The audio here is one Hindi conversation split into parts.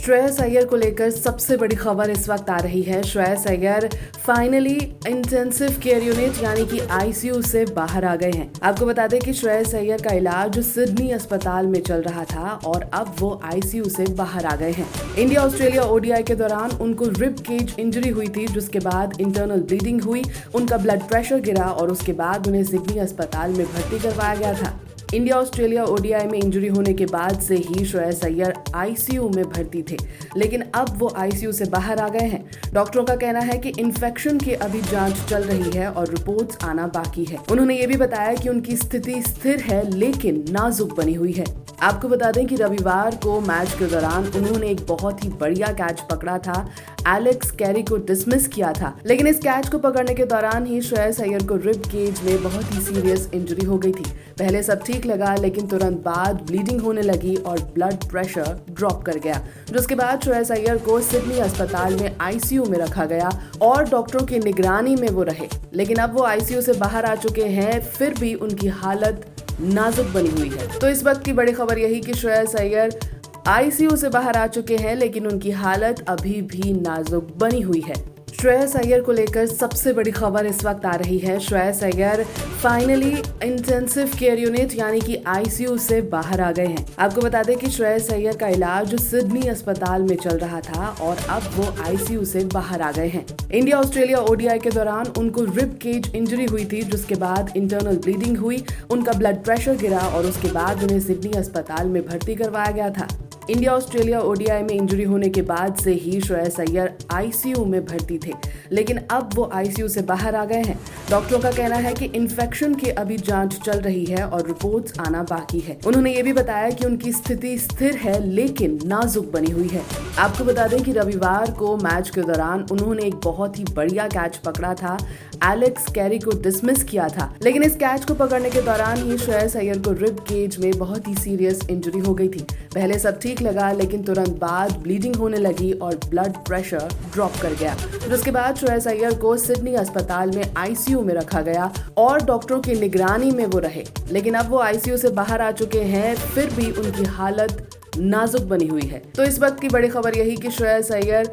श्रेयस अय्यर को लेकर सबसे बड़ी खबर इस वक्त आ रही है। Shreyas Iyer finally intensive care unit यानी कि आईसीयू से बाहर आ गए हैं। आपको बता दें कि श्रेयस अय्यर का इलाज सिडनी अस्पताल में चल रहा था और अब वो आईसीयू से बाहर आ गए हैं। इंडिया ऑस्ट्रेलिया ओडीआई के दौरान उनको रिब केज इंजरी हुई थी, जिसके बाद इंटरनल ब्लीडिंग हुई, उनका ब्लड प्रेशर गिरा और उसके बाद उन्हें सिडनी अस्पताल में भर्ती करवाया गया था। इंडिया ऑस्ट्रेलिया ओडीआई में इंजरी होने के बाद से ही श्रेयस अय्यर आईसीयू में भर्ती थे, लेकिन अब वो आईसीयू से बाहर आ गए हैं। डॉक्टरों का कहना है कि इन्फेक्शन की अभी जांच चल रही है और रिपोर्ट्स आना बाकी है। उन्होंने ये भी बताया कि उनकी स्थिति स्थिर है लेकिन नाजुक बनी हुई है। आपको बता दें कि रविवार को मैच के दौरान उन्होंने एक बहुत ही बढ़िया कैच पकड़ा था, एलेक्स कैरी को डिसमिस किया था, लेकिन इस कैच को पकड़ने के दौरान ही श्रेयस अय्यर को रिब केज में बहुत ही सीरियस इंजरी हो गई थी। पहले सब ठीक लगा, लेकिन तुरंत बाद ब्लीडिंग होने लगी और ब्लड प्रेशर ड्रॉप कर गया, जिसके बाद श्रेयस अय्यर को सिडनी अस्पताल में आईसीयू में रखा गया और डॉक्टरों की निगरानी में वो रहे। लेकिन अब वो आईसीयू से बाहर आ चुके हैं, फिर भी उनकी हालत नाजुक बनी हुई है। तो इस वक्त की बड़ी खबर यही कि श्रेयस अय्यर आईसीयू से बाहर आ चुके हैं, लेकिन उनकी हालत अभी भी नाजुक बनी हुई है। श्रेयस अय्यर को लेकर सबसे बड़ी खबर इस वक्त आ रही है। Shreyas Iyer finally intensive care unit यानी कि आईसीयू से बाहर आ गए हैं। आपको बता दें कि श्रेयस अय्यर का इलाज सिडनी अस्पताल में चल रहा था और अब वो आईसीयू से बाहर आ गए हैं। इंडिया ऑस्ट्रेलिया ओडीआई के दौरान उनको रिब केज इंजरी हुई थी, जिसके बाद इंटरनल ब्लीडिंग हुई, उनका ब्लड प्रेशर गिरा और उसके बाद उन्हें सिडनी अस्पताल में भर्ती करवाया गया था। इंडिया ऑस्ट्रेलिया ओडीआई में इंजरी होने के बाद से ही श्रेयस अय्यर आईसीयू में भर्ती थे, लेकिन अब वो आईसीयू से बाहर आ गए हैं। डॉक्टरों का कहना है कि इन्फेक्शन की अभी जांच चल रही है और रिपोर्ट्स आना बाकी है। उन्होंने ये भी बताया कि उनकी स्थिति स्थिर है लेकिन नाजुक बनी हुई है। आपको बता दें कि रविवार को मैच के दौरान उन्होंने एक बहुत ही बढ़िया कैच पकड़ा था, एलेक्स कैरी को डिसमिस किया था, लेकिन इस कैच को पकड़ने के दौरान ही श्रेयस अय्यर को रिब केज में बहुत ही सीरियस इंजरी हो गई थी। पहले सब ठीक लगा, लेकिन तुरंत बाद ब्लीडिंग होने लगी और ब्लड प्रेशर ड्रॉप कर गया, जिसके बाद श्रेयस अय्यर को सिडनी अस्पताल में आईसीयू में रखा गया और डॉक्टरों की निगरानी में वो रहे। लेकिन अब वो आईसीयू से बाहर आ चुके हैं, फिर भी उनकी हालत नाजुक बनी हुई है। तो इस वक्त की बड़ी खबर यही कि श्रेयस अय्यर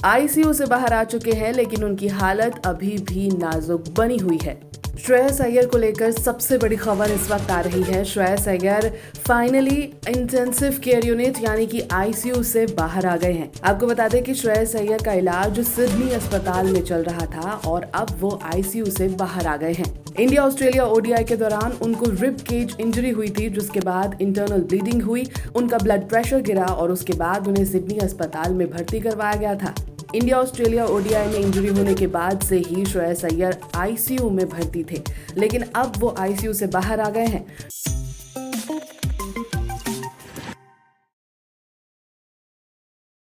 आईसीयू से बाहर आ चुके हैं, लेकिन उनकी हालत अभी भी नाजुक बनी हुई है। श्रेयस अय्यर को लेकर सबसे बड़ी खबर इस वक्त आ रही है। Shreyas Iyer finally intensive care unit यानी कि आईसीयू से बाहर आ गए हैं। आपको बता दें कि श्रेयस अय्यर का इलाज सिडनी अस्पताल में चल रहा था और अब वो आईसीयू से बाहर आ गए हैं। इंडिया ऑस्ट्रेलिया ओडीआई के दौरान उनको रिब केज इंजरी हुई थी, जिसके बाद इंटरनल ब्लीडिंग हुई, उनका ब्लड प्रेशर गिरा और उसके बाद उन्हें सिडनी अस्पताल में भर्ती करवाया गया था। इंडिया ऑस्ट्रेलिया ओडीआई में इंजरी होने के बाद से ही श्रेयस अय्यर आईसीयू में भर्ती थे, लेकिन अब वो आईसीयू से बाहर आ गए हैं।